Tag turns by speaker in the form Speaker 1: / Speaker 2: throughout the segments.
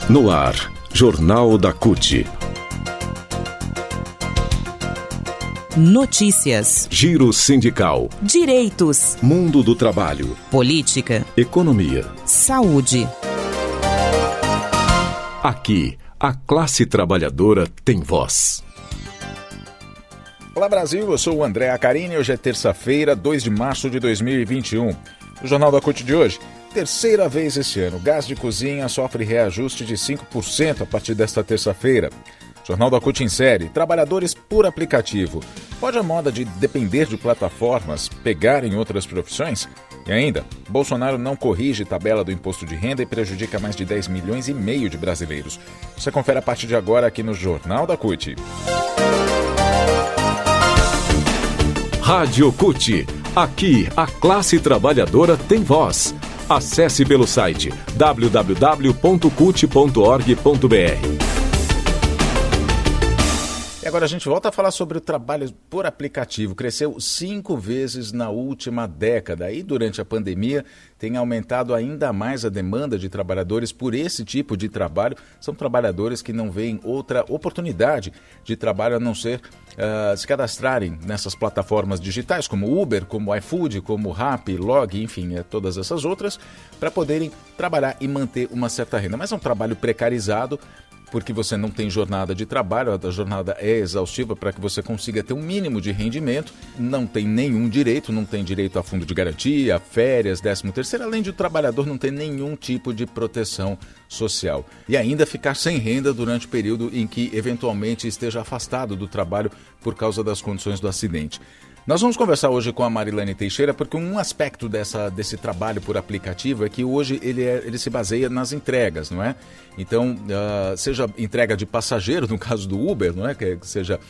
Speaker 1: No ar, Jornal da CUT.
Speaker 2: Notícias,
Speaker 1: Giro sindical,
Speaker 2: direitos,
Speaker 1: mundo do trabalho,
Speaker 2: política,
Speaker 1: economia.
Speaker 2: saúde.
Speaker 1: Aqui, a classe trabalhadora tem voz.
Speaker 3: Olá Brasil, eu sou o André Acarini e hoje é terça-feira, 2 de março de 2021. No Jornal da CUT de hoje, terceira vez esse ano, gás de cozinha sofre reajuste de 5% a partir desta terça-feira. Jornal da CUT insere, trabalhadores por aplicativo. Pode a moda de depender de plataformas pegar em outras profissões? E ainda, Bolsonaro não corrige tabela do imposto de renda e prejudica mais de 10 milhões e meio de brasileiros. Você confere a partir de agora aqui no Jornal da CUT.
Speaker 1: Rádio CUT. Aqui, a classe trabalhadora tem voz. Acesse pelo site www.cut.org.br.
Speaker 3: E agora a gente volta a falar sobre o trabalho por aplicativo. Cresceu 5 vezes na última década e durante a pandemia tem aumentado ainda mais a demanda de trabalhadores por esse tipo de trabalho. São trabalhadores que não veem outra oportunidade de trabalho a não ser se cadastrarem nessas plataformas digitais como Uber, como iFood, como Rappi, Log, enfim, todas essas outras, para poderem trabalhar e manter uma certa renda. Mas é um trabalho precarizado, porque você não tem jornada de trabalho, a jornada é exaustiva para que você consiga ter um mínimo de rendimento, não tem nenhum direito, não tem direito a fundo de garantia, férias, 13º, além de o trabalhador não ter nenhum tipo de proteção social. E ainda ficar sem renda durante o período em que eventualmente esteja afastado do trabalho por causa das condições do acidente. Nós vamos conversar hoje com a Marilane Teixeira, porque um aspecto desse trabalho por aplicativo é que hoje ele se baseia nas entregas, não é? Então, seja entrega de passageiro, no caso do Uber, não é? Que seja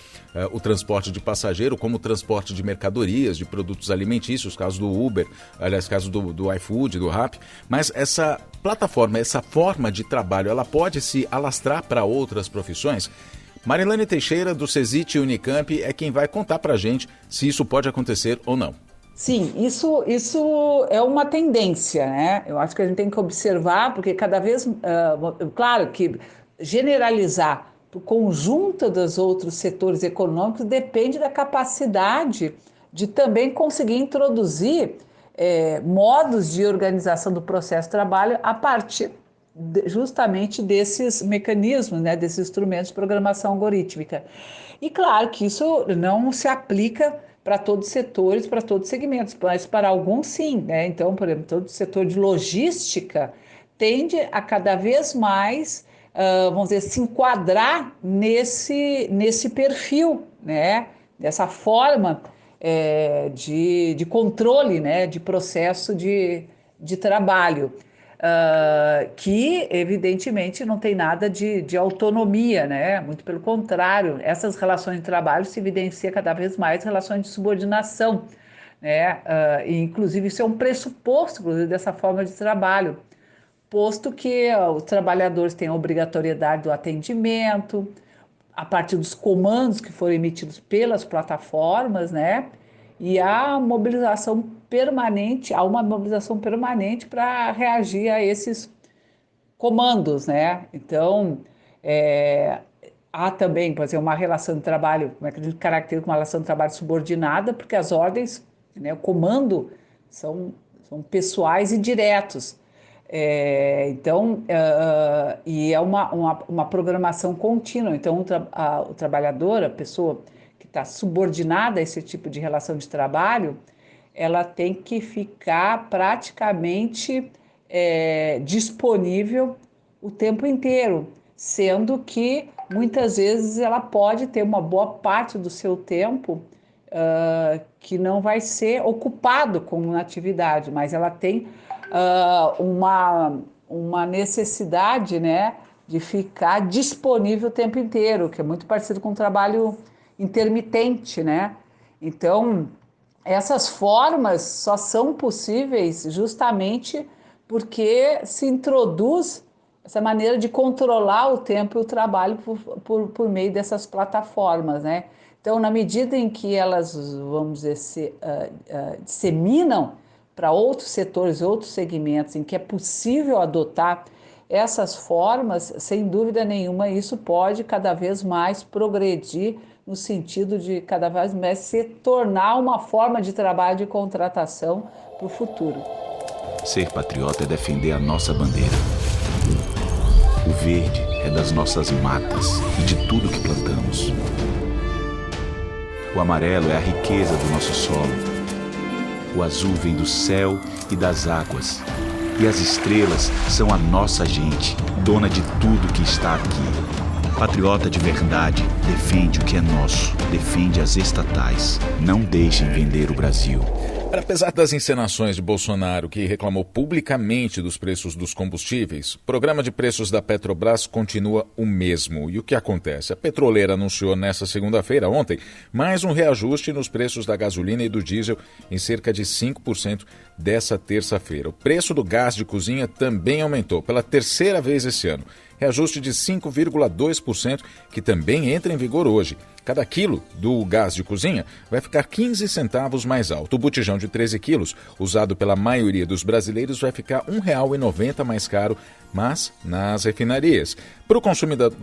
Speaker 3: o transporte de passageiro, como o transporte de mercadorias, de produtos alimentícios, caso do Uber, aliás, caso do iFood, do Rappi. Mas essa plataforma, essa forma de trabalho, ela pode se alastrar para outras profissões? Marilane Teixeira, do CESIT Unicamp, é quem vai contar para a gente se isso pode acontecer ou não.
Speaker 4: Sim, isso é uma tendência, né? Eu acho que a gente tem que observar, porque cada vez, claro que generalizar para o conjunto dos outros setores econômicos depende da capacidade de também conseguir introduzir modos de organização do processo de trabalho a partir justamente desses mecanismos, né, desses instrumentos de programação algorítmica. E claro que isso não se aplica para todos os setores, para todos os segmentos, mas para alguns sim, né? Então, por exemplo, todo o setor de logística tende a cada vez mais, vamos dizer, se enquadrar nesse perfil, né? Dessa forma de controle, né? De processo de trabalho. Que evidentemente não tem nada de autonomia, né? Muito pelo contrário, essas relações de trabalho se evidencia cada vez mais relações de subordinação, né? E inclusive isso é um pressuposto dessa forma de trabalho, posto que os trabalhadores têm a obrigatoriedade do atendimento, a partir dos comandos que foram emitidos pelas plataformas, né? E há uma mobilização permanente para reagir a esses comandos, né? Então, há também, por exemplo, uma relação de trabalho, como é que a gente caracteriza uma relação de trabalho subordinada, porque as ordens, né, o comando são pessoais e diretos. Então, e é uma programação contínua. Então, o trabalhador, a pessoa que está subordinada a esse tipo de relação de trabalho, ela tem que ficar praticamente disponível o tempo inteiro, sendo que muitas vezes ela pode ter uma boa parte do seu tempo que não vai ser ocupado com uma atividade, mas ela tem uma necessidade, né, de ficar disponível o tempo inteiro, que é muito parecido com o trabalho intermitente, né? Então, essas formas só são possíveis justamente porque se introduz essa maneira de controlar o tempo e o trabalho por meio dessas plataformas, né? Então, na medida em que elas, vamos dizer, disseminam para outros setores, outros segmentos em que é possível adotar essas formas, sem dúvida nenhuma, isso pode cada vez mais progredir no sentido de cada vez mais se tornar uma forma de trabalho de contratação para o futuro.
Speaker 5: Ser patriota é defender a nossa bandeira. O verde é das nossas matas e de tudo que plantamos. O amarelo é a riqueza do nosso solo. O azul vem do céu e das águas. E as estrelas são a nossa gente, dona de tudo que está aqui. Patriota de verdade, defende o que é nosso, defende as estatais. Não deixem vender o Brasil.
Speaker 3: Apesar das encenações de Bolsonaro, que reclamou publicamente dos preços dos combustíveis, o programa de preços da Petrobras continua o mesmo. E o que acontece? A petroleira anunciou nesta segunda-feira, ontem, mais um reajuste nos preços da gasolina e do diesel em cerca de 5% dessa terça-feira. O preço do gás de cozinha também aumentou pela terceira vez esse ano. Reajuste de 5,2%, que também entra em vigor hoje. Cada quilo do gás de cozinha vai ficar 15 centavos mais alto. O botijão de 13 quilos, usado pela maioria dos brasileiros, vai ficar R$ 1,90 mais caro, mas nas refinarias. Para o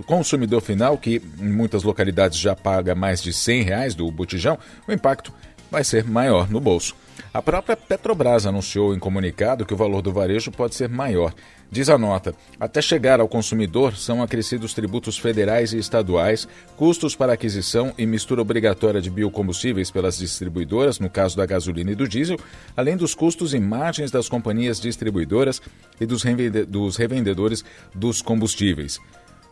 Speaker 3: consumidor final, que em muitas localidades já paga mais de R$ 100 do botijão, o impacto vai ser maior no bolso. A própria Petrobras anunciou em comunicado que o valor do varejo pode ser maior. Diz a nota, até chegar ao consumidor são acrescidos tributos federais e estaduais, custos para aquisição e mistura obrigatória de biocombustíveis pelas distribuidoras, no caso da gasolina e do diesel, além dos custos e margens das companhias distribuidoras e dos revendedores dos combustíveis.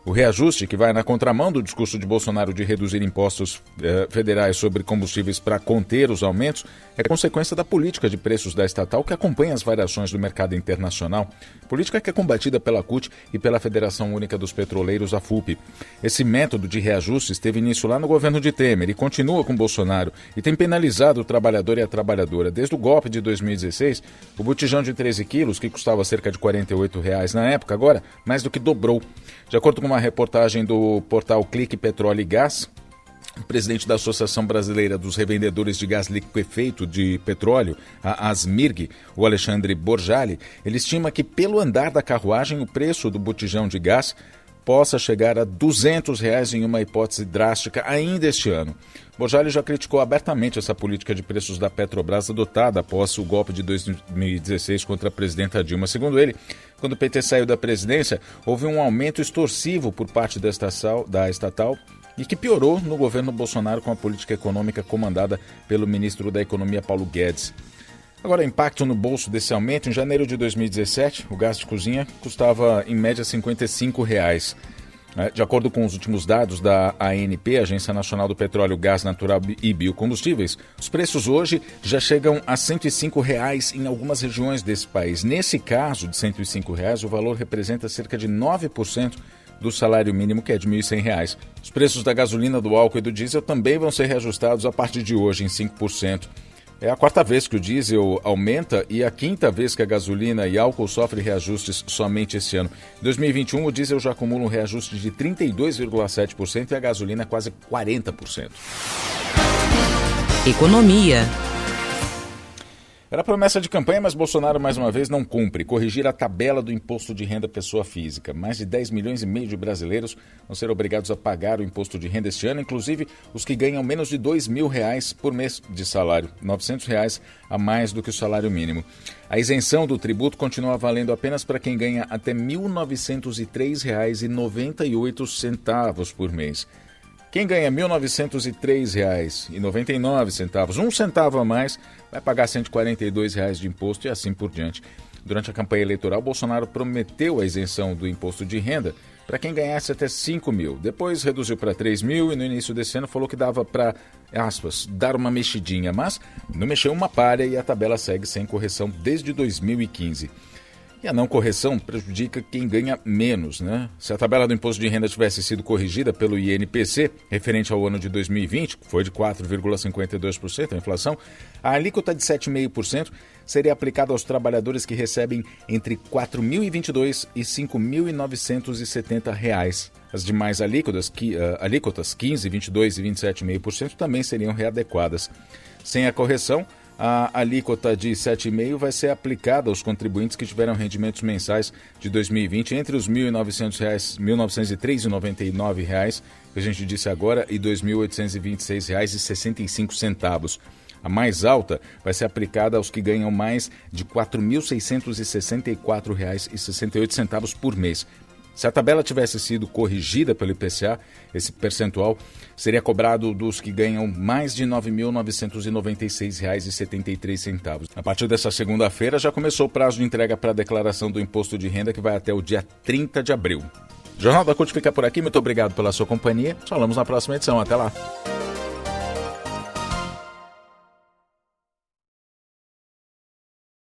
Speaker 3: O reajuste, que vai na contramão do discurso de Bolsonaro de reduzir impostos federais sobre combustíveis para conter os aumentos, é consequência da política de preços da estatal que acompanha as variações do mercado internacional, política que é combatida pela CUT e pela Federação Única dos Petroleiros, a FUP. Esse método de reajustes teve início lá no governo de Temer e continua com Bolsonaro e tem penalizado o trabalhador e a trabalhadora. Desde o golpe de 2016, o botijão de 13 quilos, que custava cerca de R$ 48 na época, agora mais do que dobrou. De acordo com uma reportagem do portal Clique Petróleo e Gás, o presidente da Associação Brasileira dos Revendedores de Gás Liquefeito de Petróleo, a ASMIRG, o Alexandre Borjali, ele estima que pelo andar da carruagem o preço do botijão de gás possa chegar a R$ 200 em uma hipótese drástica ainda este ano. Borjali já criticou abertamente essa política de preços da Petrobras adotada após o golpe de 2016 contra a presidenta Dilma. Segundo ele, quando o PT saiu da presidência, houve um aumento extorsivo por parte da estatal e que piorou no governo Bolsonaro com a política econômica comandada pelo ministro da Economia, Paulo Guedes. Agora, impacto no bolso desse aumento. Em janeiro de 2017, o gás de cozinha custava, em média, R$ 55. De acordo com os últimos dados da ANP, Agência Nacional do Petróleo, Gás Natural e Biocombustíveis, os preços hoje já chegam a R$ 105 em algumas regiões desse país. Nesse caso de R$ 105, o valor representa cerca de 9% do salário mínimo, que é de R$ 1.100. Os preços da gasolina, do álcool e do diesel também vão ser reajustados a partir de hoje em 5%. É a quarta vez que o diesel aumenta e a quinta vez que a gasolina e álcool sofrem reajustes somente esse ano. Em 2021, o diesel já acumula um reajuste de 32,7% e a gasolina quase 40%.
Speaker 2: Economia.
Speaker 3: Era promessa de campanha, mas Bolsonaro mais uma vez não cumpre. Corrigir a tabela do imposto de renda pessoa física. Mais de 10 milhões e meio de brasileiros vão ser obrigados a pagar o imposto de renda este ano, inclusive os que ganham menos de R$ 2.000 por mês de salário, R$ 900 a mais do que o salário mínimo. A isenção do tributo continua valendo apenas para quem ganha até R$ 1.903,98 por mês. Quem ganha R$ 1.903,99, um centavo a mais, vai pagar R$ 142 de imposto e assim por diante. Durante a campanha eleitoral, Bolsonaro prometeu a isenção do imposto de renda para quem ganhasse até 5 mil. Depois reduziu para 3 mil e no início desse ano falou que dava para, aspas, dar uma mexidinha, mas não mexeu uma palha e a tabela segue sem correção desde 2015. E a não correção prejudica quem ganha menos, né? Se a tabela do imposto de renda tivesse sido corrigida pelo INPC, referente ao ano de 2020, que foi de 4,52% a inflação, a alíquota de 7,5% seria aplicada aos trabalhadores que recebem entre R$ 4.022 e R$ 5.970. As demais alíquotas, 15%, 22% e 27,5%, também seriam readequadas. Sem a correção, A alíquota de 7,5% vai ser aplicada aos contribuintes que tiveram rendimentos mensais de 2020 entre os R$ 1.903,99, que a gente disse agora, e R$ 2.826,65. A mais alta vai ser aplicada aos que ganham mais de R$ 4.664,68 por mês. Se a tabela tivesse sido corrigida pelo IPCA, esse percentual seria cobrado dos que ganham mais de R$ 9.996,73. A partir dessa segunda-feira já começou o prazo de entrega para a declaração do imposto de renda, que vai até o dia 30 de abril. O Jornal da CUT fica por aqui. Muito obrigado pela sua companhia. Falamos na próxima edição. Até lá.